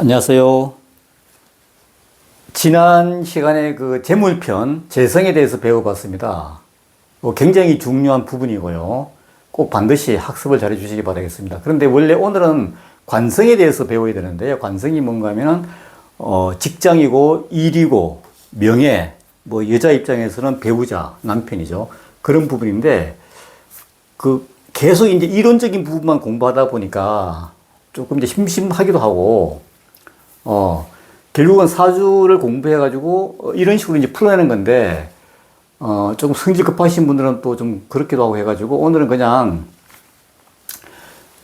안녕하세요. 지난 시간에 그 재물편, 재성에 대해서 배워봤습니다. 굉장히 중요한 부분이고요. 꼭 반드시 학습을 잘 해주시기 바라겠습니다. 그런데 원래 오늘은 관성에 대해서 배워야 되는데요. 관성이 뭔가 하면은, 직장이고, 일이고, 명예, 여자 입장에서는 배우자, 남편이죠. 그런 부분인데, 계속 이제 이론적인 부분만 공부하다 보니까 조금 이제 심심하기도 하고, 결국은 사주를 공부해가지고 이런 식으로 이제 풀어내는 건데, 조금 성질 급하신 분들은 또 좀 그렇기도 하고 해가지고, 오늘은 그냥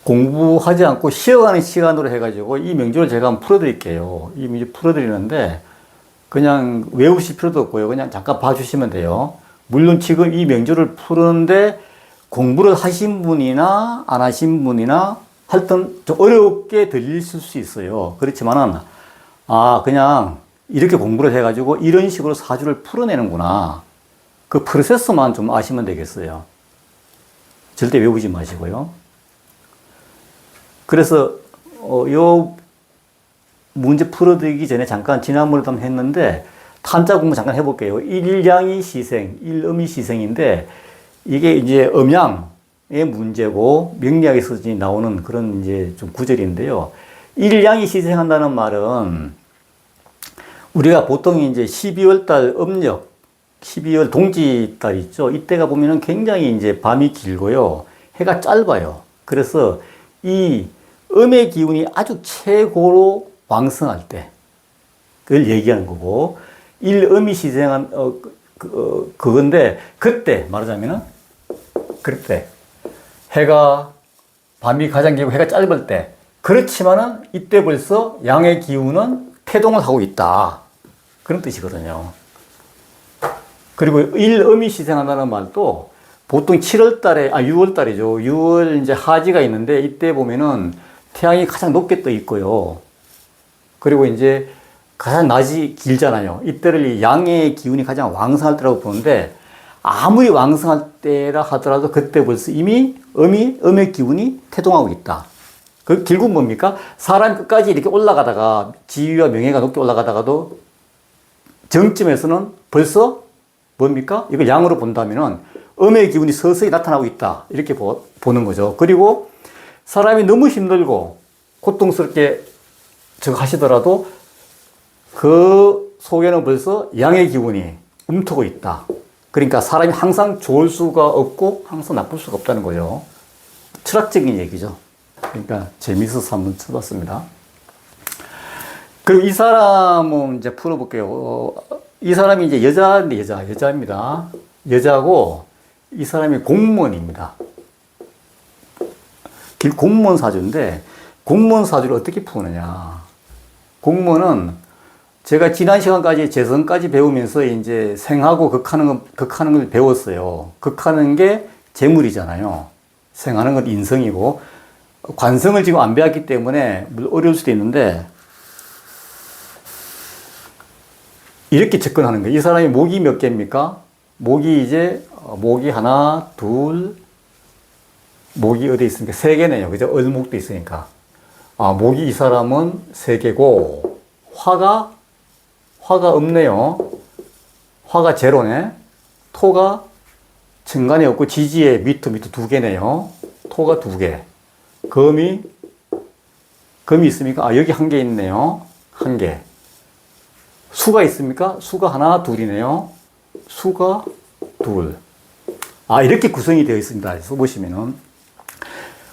공부하지 않고 쉬어가는 시간으로 해가지고 이 명조를 제가 한번 풀어드릴게요. 이 명조 풀어드리는데, 그냥 외우실 필요도 없고요. 그냥 잠깐 봐주시면 돼요. 물론 지금 이 명조를 푸는데 공부를 하신 분이나 안 하신 분이나 하여튼 좀 어렵게 들리실 수 있어요. 그렇지만은, 그냥 이렇게 공부를 해가지고 이런 식으로 사주를 풀어내는구나. 그 프로세스만 좀 아시면 되겠어요. 절대 외우지 마시고요. 그래서, 요 문제 풀어드리기 전에 잠깐 지난번에도 한번 했는데, 탄자 공부 잠깐 해볼게요. 일양이 시생, 일음이 시생인데, 이게 이제 음양의 문제고, 명리학에서 나오는 그런 이제 좀 구절인데요. 일양이 시생한다는 말은, 우리가 보통 이제 12월 달 음력, 12월 동지 달 있죠. 이때가 보면은 굉장히 이제 밤이 길고요. 해가 짧아요. 그래서 이 음의 기운이 아주 최고로 왕성할 때, 그걸 얘기하는 거고, 일음이 시생한, 그건데, 그때 말하자면은, 그때, 밤이 가장 길고 해가 짧을 때, 그렇지만은 이때 벌써 양의 기운은 태동을 하고 있다. 그런 뜻이거든요. 그리고 일음이 시생한다는 말도 보통 7월 달에, 6월 달이죠. 6월 이제 하지가 있는데 이때 보면은 태양이 가장 높게 떠 있고요. 그리고 이제 가장 낮이 길잖아요. 이때를 이 양의 기운이 가장 왕성할 때라고 보는데 아무리 왕성할 때라 하더라도 그때 벌써 이미 음의 기운이 태동하고 있다. 그 결국 뭡니까? 사람 끝까지 이렇게 올라가다가 지위와 명예가 높게 올라가다가도 정점에서는 벌써 뭡니까? 이걸 양으로 본다면은 음의 기운이 서서히 나타나고 있다. 이렇게 보는 거죠. 그리고 사람이 너무 힘들고 고통스럽게 저거 하시더라도 그 속에는 벌써 양의 기운이 움트고 있다. 그러니까 사람이 항상 좋을 수가 없고 항상 나쁠 수가 없다는 거예요. 철학적인 얘기죠. 그러니까 재미있어서 한번 쳐봤습니다. 그리고 이 사람은 이제 풀어볼게요. 이 사람이 이제 여자입니다. 여자고 이 사람이 공무원입니다. 공무원 사주인데 공무원 사주를 어떻게 푸느냐. 공무원은 제가 지난 시간까지 재성까지 배우면서 이제 생하고 극하는 걸 배웠어요. 극하는 게 재물이잖아요. 생하는 건 인성이고 관성을 지금 안 배웠기 때문에 물론 어려울 수도 있는데 이렇게 접근하는 거예요. 이 사람이 목이 몇 개입니까? 목이 하나, 둘, 목이 어디 있습니까? 세 개네요. 그죠? 을목도 있으니까. 목이 이 사람은 세 개고, 화가 없네요. 화가 제로네. 토가 천간에 없고 지지에 밑에 두 개네요. 토가 두 개. 금이 있습니까? 여기 한 개 있네요. 한 개. 수가 있습니까? 수가 하나, 둘이네요. 수가 둘. 이렇게 구성이 되어 있습니다. 써보시면은.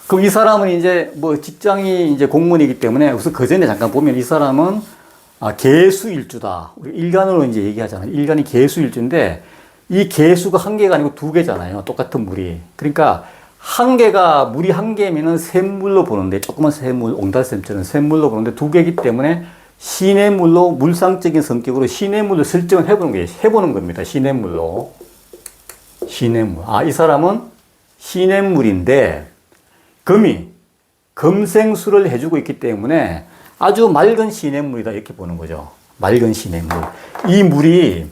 그럼 이 사람은 이제 직장이 이제 공무원이기 때문에 우선 그 전에 잠깐 보면 이 사람은 개수일주다. 우리 일간으로 이제 얘기하잖아요. 일간이 개수일주인데 이 개수가 한 개가 아니고 두 개잖아요. 똑같은 물이. 그러니까 물이 한 개면은 샘물로 보는데 조그만 샘물, 옹달샘처럼 샘물로 보는데 두 개이기 때문에 시냇물로 물상적인 성격으로 시냇물로 설정을 해보는 겁니다. 시냇물로. 시냇물. 이 사람은 시냇물인데, 금생수를 해주고 있기 때문에 아주 맑은 시냇물이다. 이렇게 보는 거죠. 맑은 시냇물. 이 물이,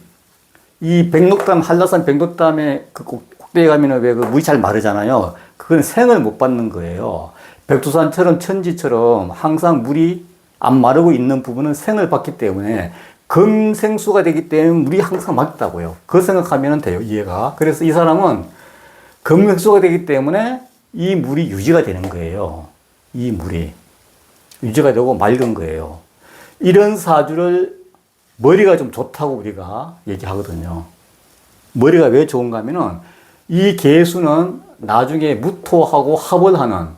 한라산 백록담에 그 꼭대기 가면은 왜 그 물이 잘 마르잖아요. 그건 생을 못 받는 거예요. 백두산처럼 천지처럼 항상 물이 안 마르고 있는 부분은 생을 받기 때문에 금생수가 되기 때문에 물이 항상 맑다고요. 그 생각하면 돼요, 이해가. 그래서 이 사람은 금생수가 되기 때문에 이 물이 유지가 되는 거예요. 이 물이 유지가 되고 맑은 거예요. 이런 사주를 머리가 좀 좋다고 우리가 얘기하거든요. 머리가 왜 좋은가 하면은 이 개수는 나중에 무토하고 합을 하는,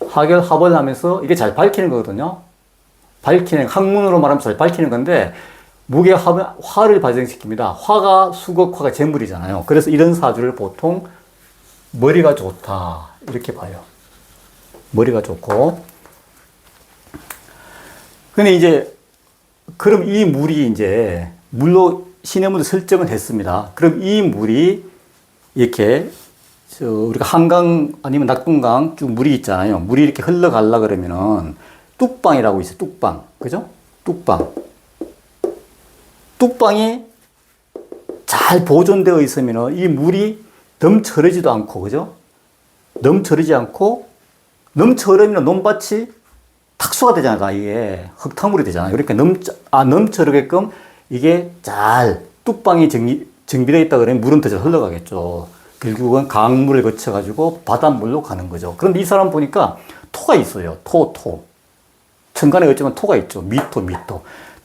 하결 합을 하면서 이게 잘 밝히는 거거든요. 밝히는, 학문으로 말하면 잘 밝히는 건데, 무게 화를 발생시킵니다. 화가 수극화가 재물이잖아요. 그래서 이런 사주를 보통 머리가 좋다, 이렇게 봐요. 머리가 좋고. 근데 이제, 그럼 이 물이 이제, 물로 시냇물을 설정을 했습니다. 그럼 이 물이 이렇게, 우리가 한강 아니면 낙동강 쭉 물이 있잖아요. 물이 이렇게 흘러가려 그러면은, 뚝방이라고 있어요. 뚝방. 그죠? 뚝방. 뚝방이 잘 보존되어 있으면 이 물이 넘쳐흐르지도 않고, 그죠? 넘쳐흐르지 않고, 넘쳐흐르면 논밭이 탁수가 되잖아요. 이게 흙탕물이 되잖아요. 그러니까 넘쳐흐르게끔 이게 잘 뚝방이 정비되어 있다 그러면 물은 더 잘 흘러가겠죠. 결국은 강물을 거쳐가지고 바닷물로 가는 거죠. 그런데 이 사람 보니까 토가 있어요. 토. 천간에 어쩌면 토가 있죠. 미토.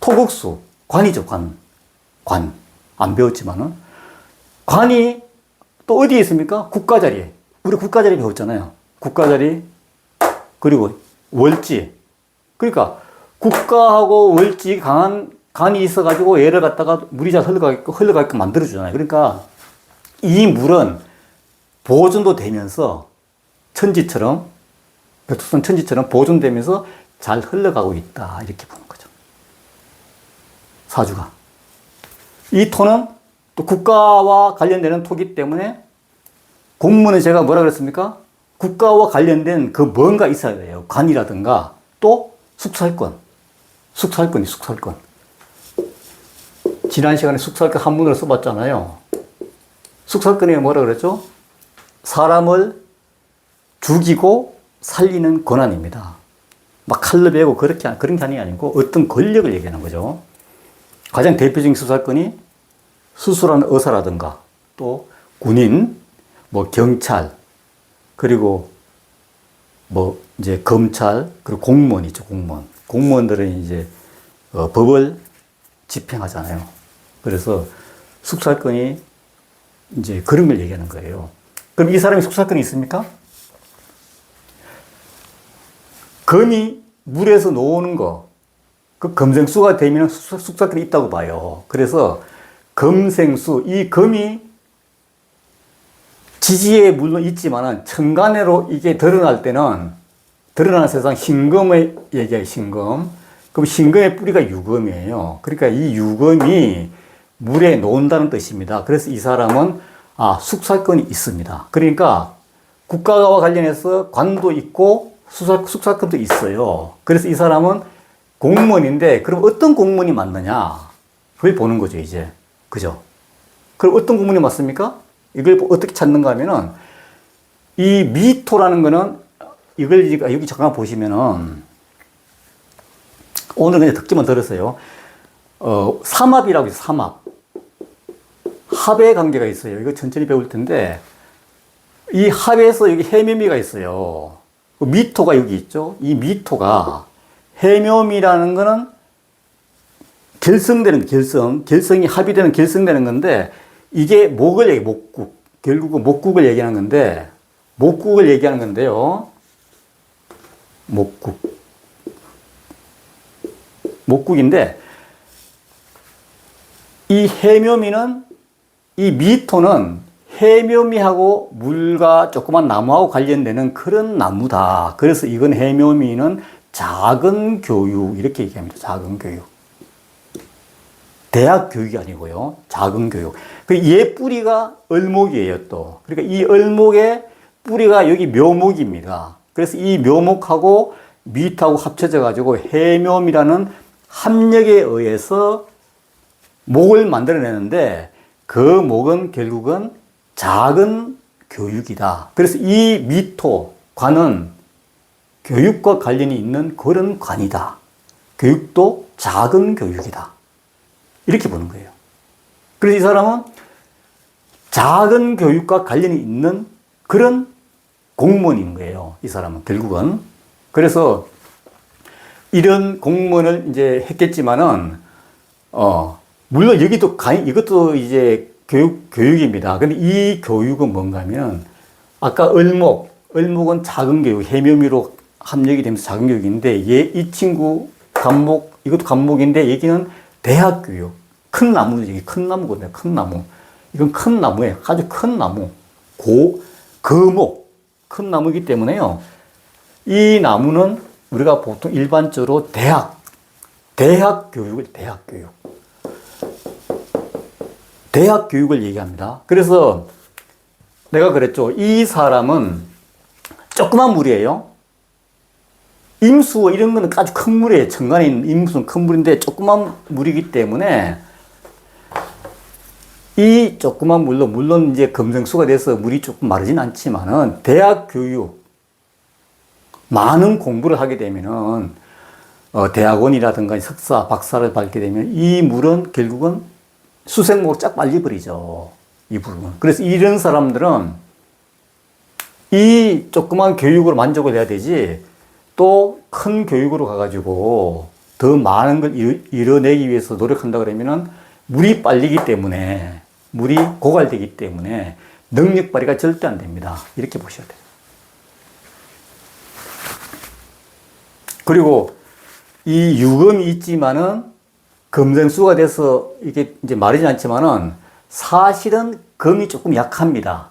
토국수. 관이죠, 관. 안 배웠지만은. 관이 또 어디에 있습니까? 국가자리에. 우리 국가자리 배웠잖아요. 국가자리. 그리고 월지. 그러니까 국가하고 월지 강한 간이 있어가지고 얘를 갖다가 물이 잘 흘러가게끔 만들어주잖아요. 그러니까 이 물은 보존도 되면서 천지처럼, 백두산 천지처럼 보존되면서 잘 흘러가고 있다. 이렇게 보는 거죠. 사주가. 이 토는 또 국가와 관련되는 토기 때문에 공문에 제가 뭐라 그랬습니까? 국가와 관련된 그 뭔가 있어야 돼요. 관이라든가 또 숙살권. 지난 시간에 숙살권 한문으로 써봤잖아요. 숙살권이 뭐라 그랬죠? 사람을 죽이고 살리는 권한입니다. 막 칼로 베고 그런 게 아니고 어떤 권력을 얘기하는 거죠. 가장 대표적인 수사권이 수술하는 의사라든가 또 군인, 뭐 경찰, 그리고 뭐 이제 검찰, 그리고 공무원 있죠, 공무원. 공무원들은 이제 법을 집행하잖아요. 그래서 숙살권이 이제 그런 걸 얘기하는 거예요. 그럼 이 사람이 숙살권이 있습니까? 금이 물에서 놓는 거, 그 금생수가 되면 숙살권이 있다고 봐요. 그래서 금생수, 이 금이 지지에 물론 있지만은 천간으로 이게 드러날 때는, 드러나는 세상 신금을 얘기해요, 신금. 그럼 신금의 뿌리가 유금이에요. 그러니까 이 유금이 물에 놓는다는 뜻입니다. 그래서 이 사람은 숙살권이 있습니다. 그러니까 국가와 관련해서 관도 있고 숙살권도 있어요. 그래서 이 사람은 공무원인데, 그럼 어떤 공무원이 맞느냐? 그걸 보는 거죠, 이제. 그죠? 그럼 어떤 공무원이 맞습니까? 이걸 어떻게 찾는가 하면은, 이 미토라는 거는, 이걸 여기 잠깐 보시면은, 오늘 그냥 듣기만 들었어요. 삼합이라고 있어요, 삼합. 합의 관계가 있어요. 이거 천천히 배울 텐데, 이 합에서 여기 해묘미가 있어요. 미토가 여기 있죠? 이 미토가, 해묘미라는 거는 결성이 합의되는 결성되는 건데, 이게 목을 얘기해, 목국. 결국은 목국을 얘기하는 건데, 목국을 얘기하는 건데요. 목국인데, 이 해묘미는, 이 미토는 해묘미하고 물과 조그만 나무하고 관련되는 그런 나무다. 그래서 이건 해묘미는 작은 교육, 이렇게 얘기합니다. 작은 교육. 대학 교육이 아니고요. 작은 교육. 얘 뿌리가 을목이에요, 또. 그러니까 이 을목의 뿌리가 여기 묘목입니다. 그래서 이 묘목하고 미토하고 합쳐져가지고 해묘미라는 합력에 의해서 목을 만들어내는데, 그 목은 결국은 작은 교육이다. 그래서 이 미토, 관은 교육과 관련이 있는 그런 관이다. 교육도 작은 교육이다. 이렇게 보는 거예요. 그래서 이 사람은 작은 교육과 관련이 있는 그런 공무원인 거예요. 이 사람은 결국은. 그래서 이런 공무원을 이제 했겠지만은, 물론 여기도 이것도 이제 교육입니다. 근데 이 교육은 뭔가 하면, 아까 을목은 작은 교육, 해묘미로 합력이 되면서 작은 교육인데, 이 친구 이것도 감목인데, 여기는 대학 교육. 큰 나무, 이게 큰 나무거든요. 큰 나무. 이건 큰 나무예요. 아주 큰 나무. 거목. 큰 나무이기 때문에요. 이 나무는 우리가 보통 일반적으로 대학 교육을 대학 교육을 얘기합니다. 그래서 내가 그랬죠. 이 사람은 조그만 물이에요. 임수 이런 거는 아주 큰 물이에요. 천간에 있는 임수는 큰 물인데 조그만 물이기 때문에 이 조그만 물로 물론 이제 검정수가 돼서 물이 조금 마르진 않지만은 대학 교육 많은 공부를 하게 되면은 대학원이라든가 석사, 박사를 받게 되면 이 물은 결국은 수생목으로 쫙 빨리버리죠. 이 물은. 그래서 이런 사람들은 이 조그만 교육으로 만족을 해야 되지 또 큰 교육으로 가가지고 더 많은 걸 이뤄내기 위해서 노력한다 그러면은 물이 빨리기 때문에 물이 고갈되기 때문에 능력 발휘가 절대 안 됩니다. 이렇게 보셔야 돼요. 그리고 이 유금이 있지만은 금생수가 돼서 이게 이제 마르지 않지만은 사실은 금이 조금 약합니다.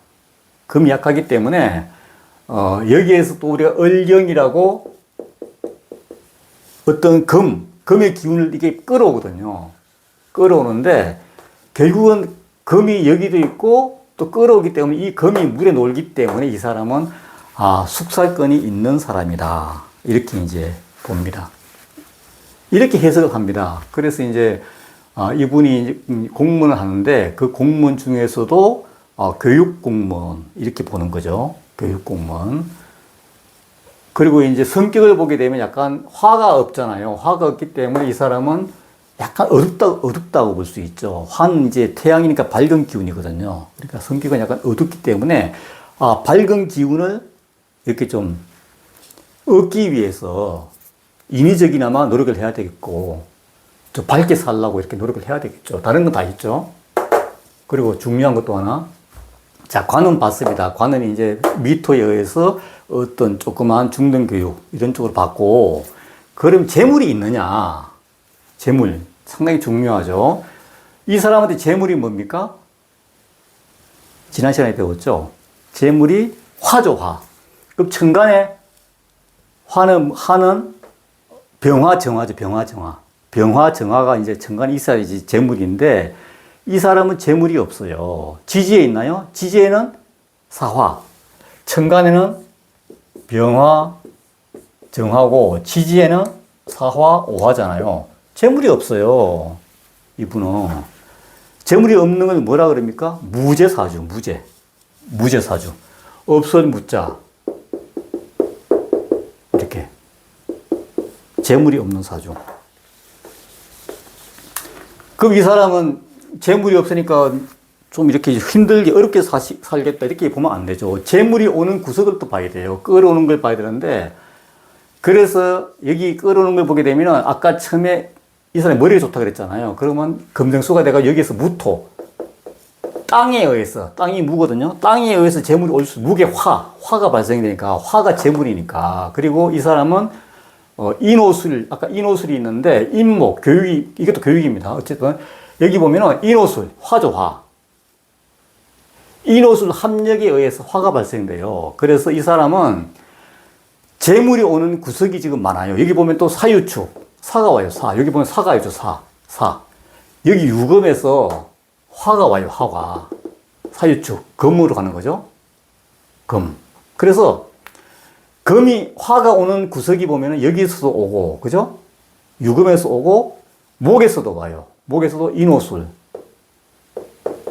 금이 약하기 때문에 여기에서 또 우리가 을경이라고 어떤 금의 기운을 이게 끌어오거든요. 끌어오는데 결국은 금이 여기도 있고 또 끌어오기 때문에 이 금이 물에 놀기 때문에 이 사람은 숙살권이 있는 사람이다. 이렇게 이제 봅니다. 이렇게 해석을 합니다. 그래서 이제 이분이 이제 공무원을 하는데 그 공무원 중에서도 교육 공무원 이렇게 보는 거죠. 교육 공무원. 그리고 이제 성격을 보게 되면 약간 화가 없잖아요. 화가 없기 때문에 이 사람은 약간 어둡다고 볼 수 있죠. 화는 이제 태양이니까 밝은 기운이거든요. 그러니까 성격은 약간 어둡기 때문에 밝은 기운을 이렇게 좀 얻기 위해서 인위적이나마 노력을 해야 되겠고, 좀 밝게 살라고 이렇게 노력을 해야 되겠죠. 다른 건 다 있죠. 그리고 중요한 것도 하나. 자, 관은 봤습니다. 관은 이제 미토에 의해서 어떤 조그마한 중등교육, 이런 쪽으로 받고, 그럼 재물이 있느냐? 재물. 상당히 중요하죠. 이 사람한테 재물이 뭡니까? 지난 시간에 배웠죠? 재물이 화죠, 화. 그럼 천간에 화는 병화정화죠, 병화정화. 병화정화가 이제 천간에 있어야지 재물인데, 이 사람은 재물이 없어요. 지지에 있나요? 지지에는 사화. 천간에는 병화, 정화고, 지지에는 사화, 오화잖아요. 재물이 없어요. 이분은. 재물이 없는 걸 뭐라 그럽니까? 무재사주, 무재. 무재사주. 없은 무자. 이렇게. 재물이 없는 사주. 그럼 이 사람은 재물이 없으니까 좀 이렇게 힘들게 어렵게 살겠다 이렇게 보면 안 되죠. 재물이 오는 구석을 또 봐야 돼요. 끌어오는 걸 봐야 되는데, 그래서 여기 끌어오는 걸 보게 되면 아까 처음에 이 사람이 머리가 좋다 그랬잖아요. 그러면 금정수가 내가 여기에서 무토, 땅에 의해서, 땅이 무거든요. 땅에 의해서 재물이 올 수, 무게 화가 발생이 되니까 화가 재물이니까. 그리고 이 사람은 인호술, 아까 인호술이 있는데 인목, 교육이, 이것도 교육입니다. 어쨌든 여기 보면은 인호술, 화죠, 화. 인호술 합력에 의해서 화가 발생돼요. 그래서 이 사람은 재물이 오는 구석이 지금 많아요. 여기 보면 또 사유축, 사가 와요, 사. 여기 보면 사가 있죠, 사. 여기 유금에서 화가 와요, 화가. 사유축, 금으로 가는 거죠. 금. 그래서 금이, 화가 오는 구석이 보면은 여기서도 오고, 그죠? 유금에서 오고, 목에서도 와요. 목에서도 인호술.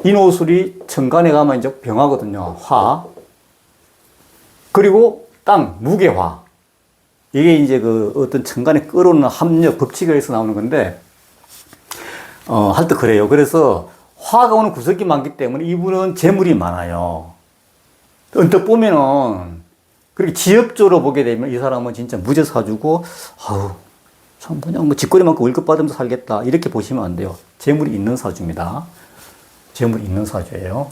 인호술이 천간에 가면 이제 병화거든요. 화. 그리고 땅, 무게화. 이게 이제 그 어떤 천간에 끌어오는 합력, 법칙에서 나오는 건데, 할 때 그래요. 그래서 화가 오는 구석이 많기 때문에 이분은 재물이 많아요. 언뜻 보면은, 그렇게 지엽적으로 보게 되면 이 사람은 진짜 무죄 사주고, 아우, 참, 그냥 뭐 집거리만큼 월급 받으면서 살겠다. 이렇게 보시면 안 돼요. 재물이 있는 사주입니다. 재물이 있는 사주예요.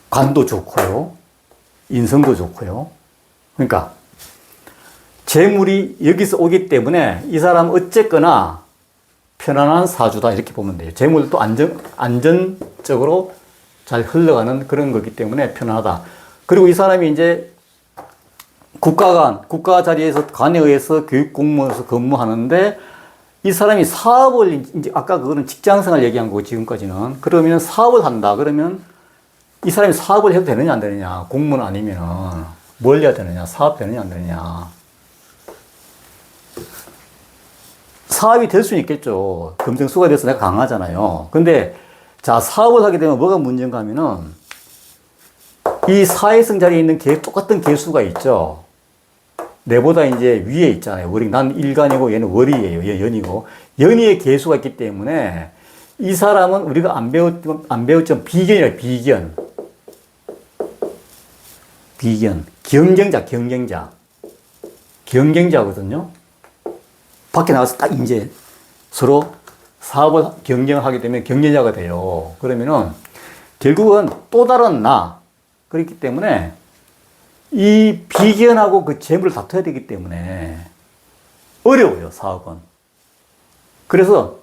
관도 좋고요. 인성도 좋고요. 그러니까, 재물이 여기서 오기 때문에 이 사람은 어쨌거나 편안한 사주다. 이렇게 보면 돼요. 재물도 안전적으로 잘 흘러가는 그런 거기 때문에 편안하다. 그리고 이 사람이 이제 국가 자리에서 관에 의해서 교육 공무원으로서 근무하는데 이 사람이 사업을 이제 아까 그거는 직장생활 얘기한 거고 지금까지는 그러면 사업을 한다. 그러면 이 사람이 사업을 해도 되느냐 안 되느냐. 공무원 아니면은 뭘 해야 되느냐. 사업 되느냐 안 되느냐. 사업이 될 수는 있겠죠. 금생수가 돼서 내가 강하잖아요. 근데 자 사업을 하게 되면 뭐가 문제인가 하면은 이 사회성 자리에 있는 똑같은 개수가 있죠. 내보다 이제 위에 있잖아요. 월이. 난 일간이고 얘는 월이에요. 얘 연이고. 연이의 개수가 있기 때문에 이 사람은 우리가 안 배웠던 비견이라 비견. 경쟁자거든요. 밖에 나가서 딱 이제 서로 사업을 경쟁하게 되면 경쟁자가 돼요. 그러면은 결국은 또 다른 나. 그렇기 때문에 이 비견하고 그 재물을 다퉈야 되기 때문에 어려워요, 사업은. 그래서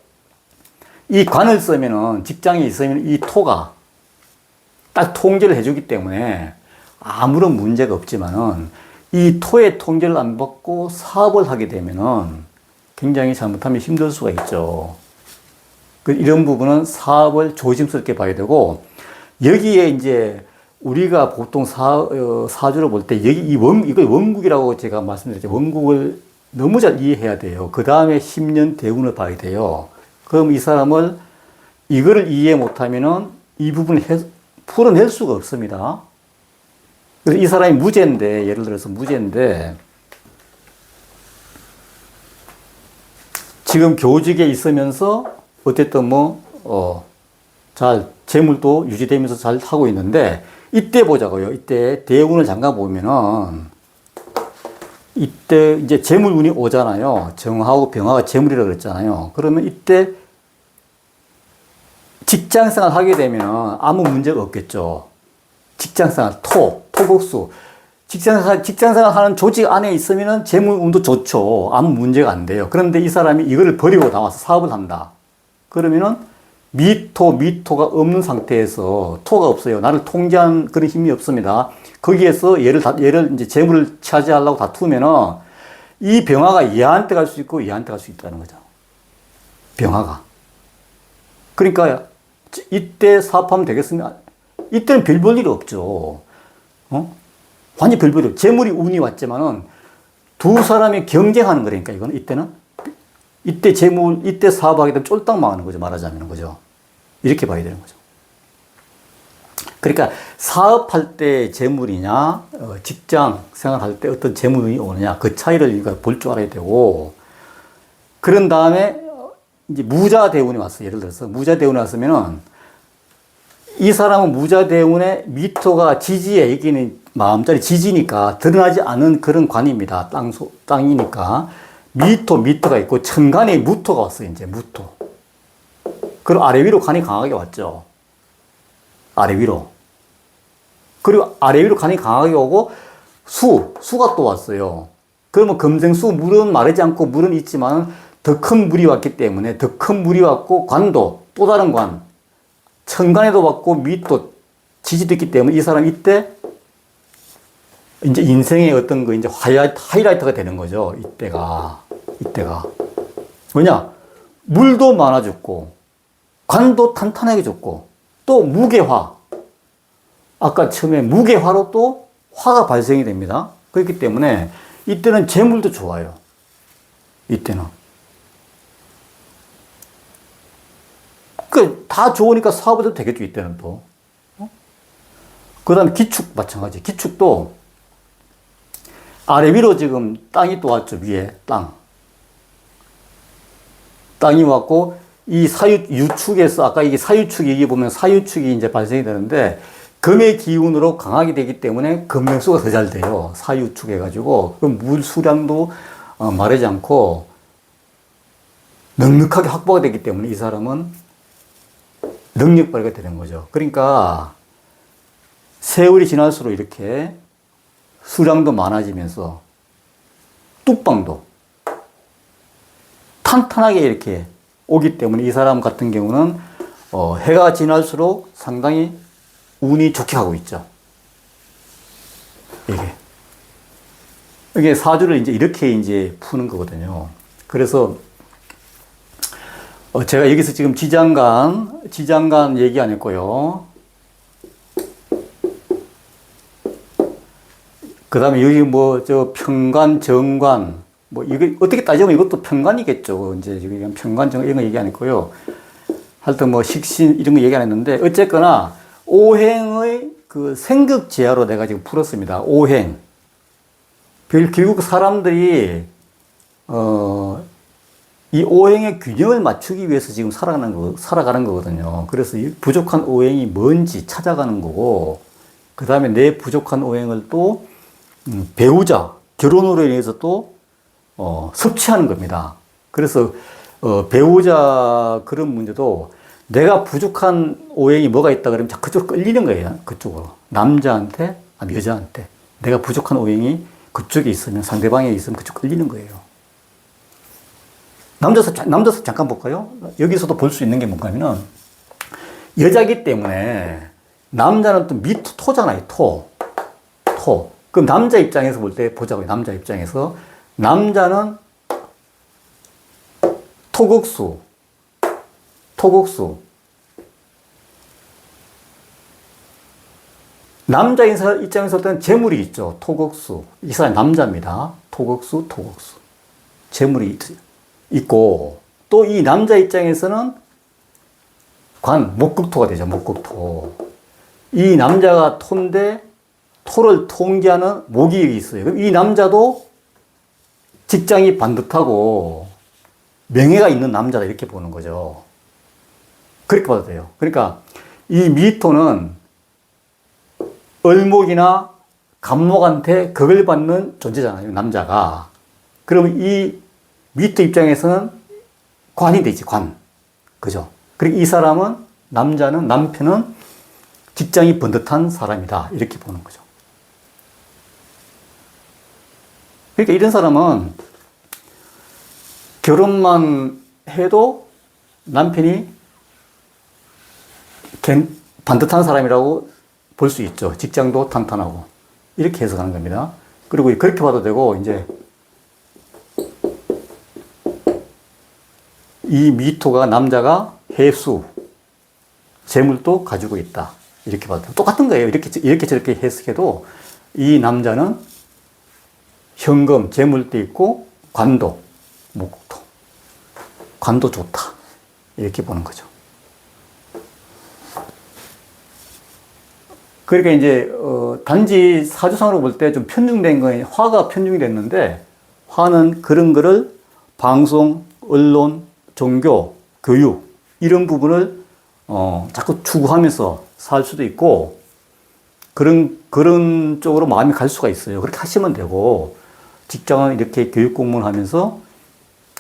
이 관을 쓰면은 직장에 있으면 이 토가 딱 통제를 해주기 때문에 아무런 문제가 없지만은 이 토의 통제를 안 받고 사업을 하게 되면은 굉장히 잘못하면 힘들 수가 있죠. 이런 부분은 사업을 조심스럽게 봐야 되고 여기에 이제 우리가 보통 사주를 볼 때, 이걸 원국이라고 제가 말씀드렸죠. 원국을 너무 잘 이해해야 돼요. 그 다음에 10년 대운을 봐야 돼요. 그럼 이 사람을, 이거를 이해 못하면은 이 부분을 풀어낼 수가 없습니다. 그래서 이 사람이 무죄인데, 예를 들어서 무죄인데, 지금 교직에 있으면서, 어쨌든 재물도 유지되면서 잘 하고 있는데, 이때 보자고요. 이때 대운을 잠깐 보면은 이때 이제 재물운이 오잖아요. 정하고 병화가 재물이라고 그랬잖아요. 그러면 이때 직장생활 하게 되면 아무 문제가 없겠죠. 직장생활, 토국수. 직장생활 하는 조직 안에 있으면은 재물운도 좋죠. 아무 문제가 안 돼요. 그런데 이 사람이 이거를 버리고 나와서 사업을 한다. 그러면은 미토가 없는 상태에서 토가 없어요. 나를 통제하는 그런 힘이 없습니다. 거기에서 얘를 이제 재물을 차지하려고 다투면은 이 병화가 얘한테 갈 수 있고 얘한테 갈 수 있다는 거죠. 병화가. 그러니까 이때 사업하면 되겠습니까? 이때는 별 볼 일이 없죠. 완전 별 볼 일. 재물이 운이 왔지만은 두 사람이 경쟁하는 거니까 이거는 이때는. 이때 사업하게 되면 쫄딱 망하는 거죠. 말하자면 그죠. 이렇게 봐야 되는 거죠. 그러니까 사업할 때 재물이냐, 직장 생활할 때 어떤 재물이 오느냐, 그 차이를 우리가 볼 줄 알아야 되고, 그런 다음에 이제 무자 대운이 왔어요. 예를 들어서 무자 대운이 왔으면은 이 사람은 무자 대운에 미토가 지지에, 여기는 마음자리 지지니까 드러나지 않은 그런 관입니다. 땅이니까. 미토가 있고 천간에 무토가 왔어요. 이제 무토. 그리고 아래 위로 간이 강하게 왔죠. 아래 위로. 그리고 아래 위로 간이 강하게 오고 수가 또 왔어요. 그러면 금생수 물은 마르지 않고 물은 있지만 더 큰 물이 왔기 때문에 더 큰 물이 왔고 관도 또 다른 관. 천간에도 왔고 미토 지지도 있기 때문에 이 사람 이때 이제 인생의 어떤 이제 하이라이트가 되는 거죠. 이때가. 뭐냐? 물도 많아졌고, 관도 탄탄하게 졌고, 또 무게화. 아까 처음에 무게화로 또 화가 발생이 됩니다. 그렇기 때문에 이때는 재물도 좋아요. 이때는. 다 좋으니까 사업도 되겠죠, 이때는 또. 그 다음에 기축 마찬가지. 기축도 아래 위로 지금 땅이 또 왔죠. 위에 땅이 왔고, 이 유축에서, 아까 이게 사유축이, 이게 보면 사유축이 이제 발생이 되는데, 금의 기운으로 강하게 되기 때문에 금맥수가 더 잘 돼요. 사유축 해가지고. 그럼 물 수량도 마르지 않고, 넉넉하게 확보가 되기 때문에 이 사람은 능력 발휘가 되는 거죠. 그러니까, 세월이 지날수록 이렇게 수량도 많아지면서, 뚝방도 탄탄하게 이렇게 오기 때문에 이 사람 같은 경우는 해가 지날수록 상당히 운이 좋게 가고 있죠. 이게 사주를 이제 이렇게 이제 푸는 거거든요. 그래서 제가 여기서 지금 지장간 얘기 안 했고요. 그 다음에 여기 평관, 정관, 이게 어떻게 따지면 이것도 평관이겠죠. 이제 지금 평관, 정관 이런 거 얘기 안 했고요. 하여튼 식신 이런 거 얘기 안 했는데, 어쨌거나, 오행의 그 생극지하로 내가 지금 풀었습니다. 오행. 결국 사람들이, 이 오행의 균형을 맞추기 위해서 지금 살아가는 거거든요. 그래서 이 부족한 오행이 뭔지 찾아가는 거고, 그 다음에 내 부족한 오행을 또, 배우자, 결혼으로 인해서 또, 섭취하는 겁니다. 그래서, 배우자 그런 문제도 내가 부족한 오행이 뭐가 있다 그러면 자꾸 그쪽으로 끌리는 거예요. 그쪽으로. 남자한테, 여자한테. 내가 부족한 오행이 그쪽에 있으면, 상대방에 있으면 그쪽 끌리는 거예요. 남자서 잠깐 볼까요? 여기서도 볼 수 있는 게 뭔가 하면은, 여자기 때문에, 남자는 또 토잖아요. 토. 그럼 남자 입장에서 볼 때 보자고요. 남자 입장에서. 남자는 토국수. 남자 입장에서 볼 때는 재물이 있죠. 토국수. 이 사람이 남자입니다. 토국수. 재물이 있고, 또 이 남자 입장에서는 목극토가 되죠. 목극토. 이 남자가 토인데, 토를 통기하는 목이 있어요. 그럼 이 남자도 직장이 반듯하고 명예가 있는 남자다 이렇게 보는 거죠. 그렇게 봐도 돼요. 그러니까 이 미토는 을목이나 간목한테 극을 받는 존재잖아요. 남자가. 그러면 이 미토 입장에서는 관이 되지. 그죠? 그리고 이 사람은, 남편은 직장이 번듯한 사람이다 이렇게 보는 거죠. 그러니까 이런 사람은 결혼만 해도 남편이 반듯한 사람이라고 볼 수 있죠. 직장도 탄탄하고. 이렇게 해석하는 겁니다. 그리고 그렇게 봐도 되고, 이제 이 미토가 남자가 해수, 재물도 가지고 있다. 이렇게 봐도 돼요. 똑같은 거예요. 이렇게 저렇게 해석해도 이 남자는 현금, 재물도 있고, 관도, 목토. 관도 좋다. 이렇게 보는 거죠. 그러니까 이제, 단지 사주상으로 볼 때 좀 편중된 거예요. 화가 편중이 됐는데, 화는 그런 거를 방송, 언론, 종교, 교육, 이런 부분을, 자꾸 추구하면서 살 수도 있고, 그런 쪽으로 마음이 갈 수가 있어요. 그렇게 하시면 되고, 직장은 이렇게 교육 공무원 하면서,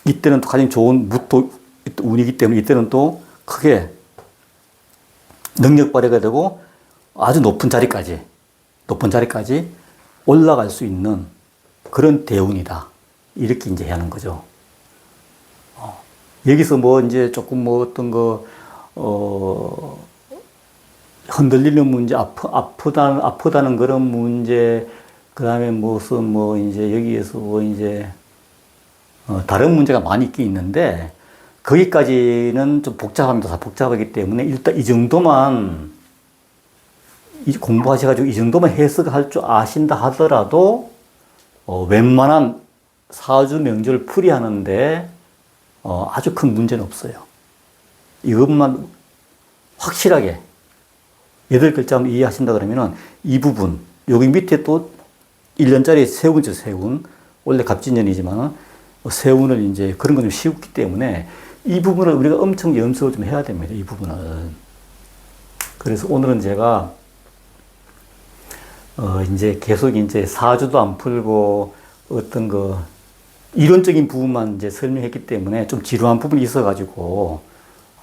이때는 또 가장 좋은 무토 운이기 때문에 이때는 또 크게 능력 발휘가 되고, 아주 높은 자리까지 올라갈 수 있는 그런 대운이다. 이렇게 이제 하는 거죠. 여기서 이제 조금 어떤 흔들리는 문제, 아프다는 그런 문제, 그 다음에 이제 여기에서 이제, 다른 문제가 많이 있긴 있는데, 거기까지는 좀 복잡합니다. 복잡하기 때문에 일단 이 정도만 공부하셔가지고 이 정도만 해석할 줄 아신다 하더라도, 웬만한 사주 명절 풀이하는데, 아주 큰 문제는 없어요. 이것만 확실하게 8글자만 이해하신다 그러면은 이 부분, 여기 밑에 또 1년짜리 세운이죠, 세운. 원래 갑진년이지만 세운을 이제 그런 건 좀 쉬웠기 때문에 이 부분을 우리가 엄청 연습을 좀 해야 됩니다. 이 부분은. 그래서 오늘은 제가 이제 계속 이제 사주도 안 풀고 어떤 그 이론적인 부분만 이제 설명했기 때문에 좀 지루한 부분이 있어가지고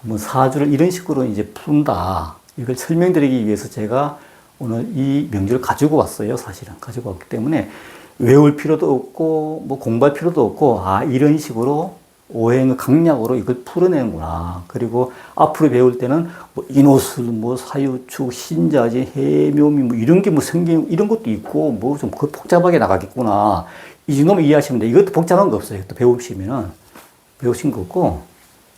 한번 사주를 이런 식으로 이제 푼다. 이걸 설명드리기 위해서 제가 오늘 이 명주를 가지고 왔어요. 사실은 가지고 왔기 때문에 외울 필요도 없고 뭐 공부할 필요도 없고 아 이런 식으로 오행의 강약으로 이걸 풀어내는구나. 그리고 앞으로 배울 때는 뭐 인호술, 뭐 사유축, 신자지, 해묘미 뭐 이런 게 뭐 성경 이런 것도 있고 뭐 좀 복잡하게 나가겠구나. 이 정도면 이해하시면 돼. 이것도 복잡한 거 없어요. 또 배우시면은 배우신 거 없고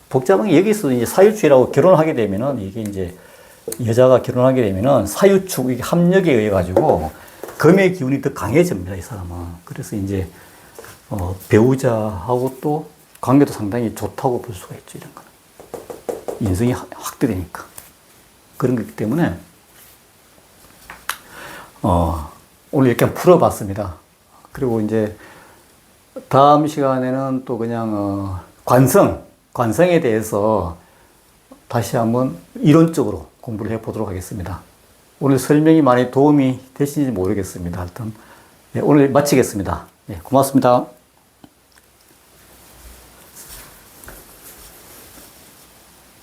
복잡한 게 여기서 이제 사유축이라고 결혼을 하게 되면은 이게 이제 여자가 결혼하게 되면은 사유축 이게 합력에 의해 가지고 금의 기운이 더 강해집니다. 이 사람은. 그래서 이제 배우자하고 또 관계도 상당히 좋다고 볼 수가 있죠. 이런 거는 인성이 확대되니까 그런 거기 때문에 오늘 이렇게 한번 풀어봤습니다. 그리고 이제 다음 시간에는 또 그냥 관성에 대해서 다시 한번 이론적으로 공부를 해보도록 하겠습니다. 오늘 설명이 많이 도움이 되시는지 모르겠습니다. 하여튼 네, 오늘 마치겠습니다. 네, 고맙습니다.